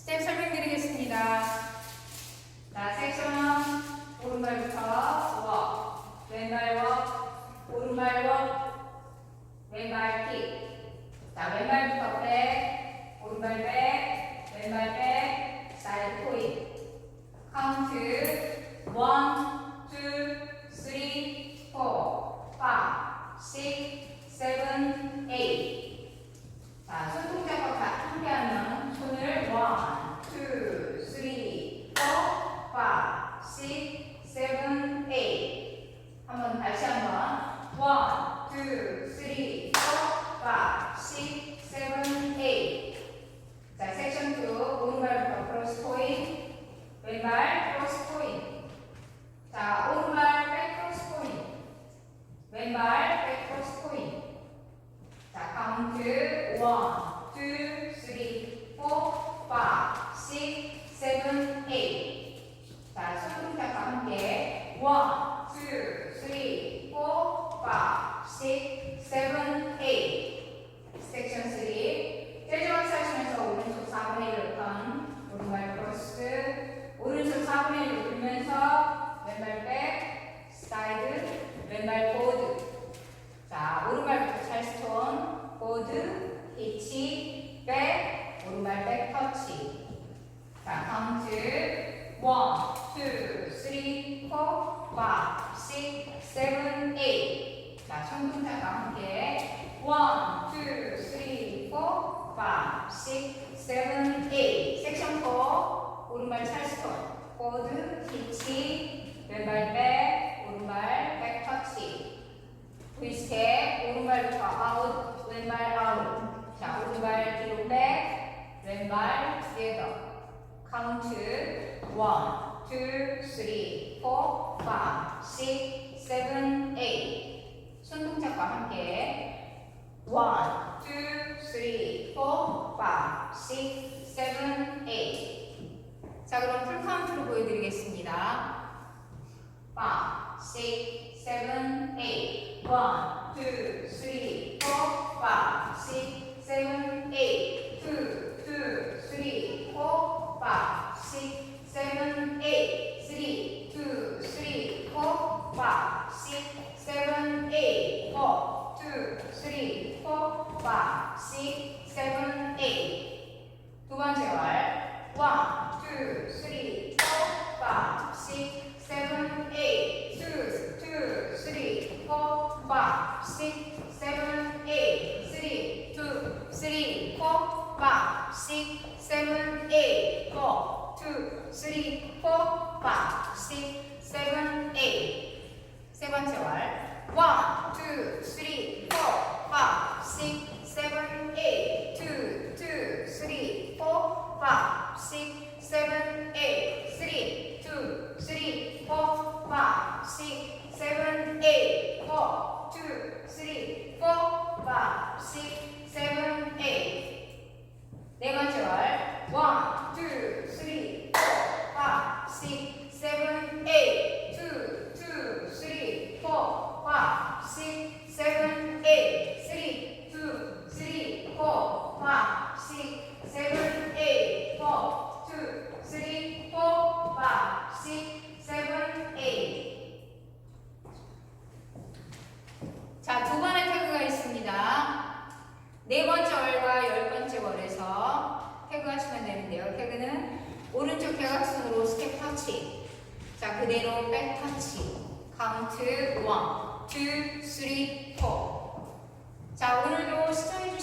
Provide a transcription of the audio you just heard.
스텝 설명드리겠습니다. 자, 섹션은 오른발부터 워, 왼발 워, 오른발 워, 왼발 킥. 자, 왼발부터 백, 오른발 백, 왼발 백, 사이드 포인. 카운트 1, 2, 3, 4, 5, 6, 7, 8. 자, 손동작과 함께하면 손을 1, 2, 3, 4, 5, 6, 7, 8. 한번 다시 한번 1, 2, 3, 4, 5, 6, 7, 8. 자, 섹션 2 오른발부터 크로스 포인트, 왼발 크로스 포인트. 자, 오른발 백 크로스 포인트, 왼발 백 크로스 포인트. 자, 카운트 1, 2, 3, 4, 5, 6, 7, 8. 자, 손동작과 함께 1, 2, 3, 4, 5, 6, 7, 8. 섹션 3 재즈 박스 하시면서 오른쪽 4분의 1로 턴, 오른발 크로스, 오른쪽 4분의 1로 돌면서 왼발 백, 사이드, 왼발 보드. 자, 오른발부터 찰스톤, 보드, 히치, 백, 오른발 백 터치. 자, 카운트 1, 2, 3, 4, 5, 6, 7, 8. 자, 손동작과 함께 1, 2, 3, 4, 5, 6, 7, 8. 섹션 4 오른발 찰스톤, 보드, 히치, 왼발 백, 오른발 백 터치. V스텝, 오른발부터 아웃, 왼발 아웃. 자, 오른발 뒤로 백, 왼발 뒤에 더. 카운트 1, 2, 3, 4, 5, 6, 7, 8. 손동작과 함께 1, 2, 3, 4, 5, 6, 7, 8. 자, 그럼 풀카운트로 보여드리겠습니다. 5, 6, 7, 8. 1, 2, 3, 4, 5, 6, 7, 8. 2, 2, 3, 4, 5, 6, 7, 8. 3, 2, 3, 4, 5, 6, 7, 8. 4, 2, 3, 4, 5, 6, 7, 8. 두 번째 월 1, 2, 3, 4, 5, 6, 7, 8. 2, 2, 3, 4, 5, 6, 7, 8. 3, 2, 3, 4, 5, 6, 7, 8. 4, 2, 3, 4, 5, 6, 7, 8. 세 번째 월 1, 2, 3, 4, 5, 6, 7, 8. 2, 2, 3, 4, 5, 6, 7, 8. 3, 2, 3, 4, 5, 6, 7, 8. 4, 2, 3, 4, 5, 6, 7, 8. 네 번째 월 1, 2, 3, 4, 5, 6, 7, 8. 2, 2, 3, 4, 5, 6, 7, 8. 3, 2, 3, 4, 5, 6, 7, 8. 4, 2, 3, 4, 5, 6, 7, 8. 자, 두 번의 태그가 있습니다. 네 번째 월과 열 번째 월에서 태그하시면 되는데요. 태그는 오른쪽 대각선으로 스텝 터치. 자, 그대로 백 터치. 카운트 1, 2, 3, 4. 자, 오늘도 시청해주셔서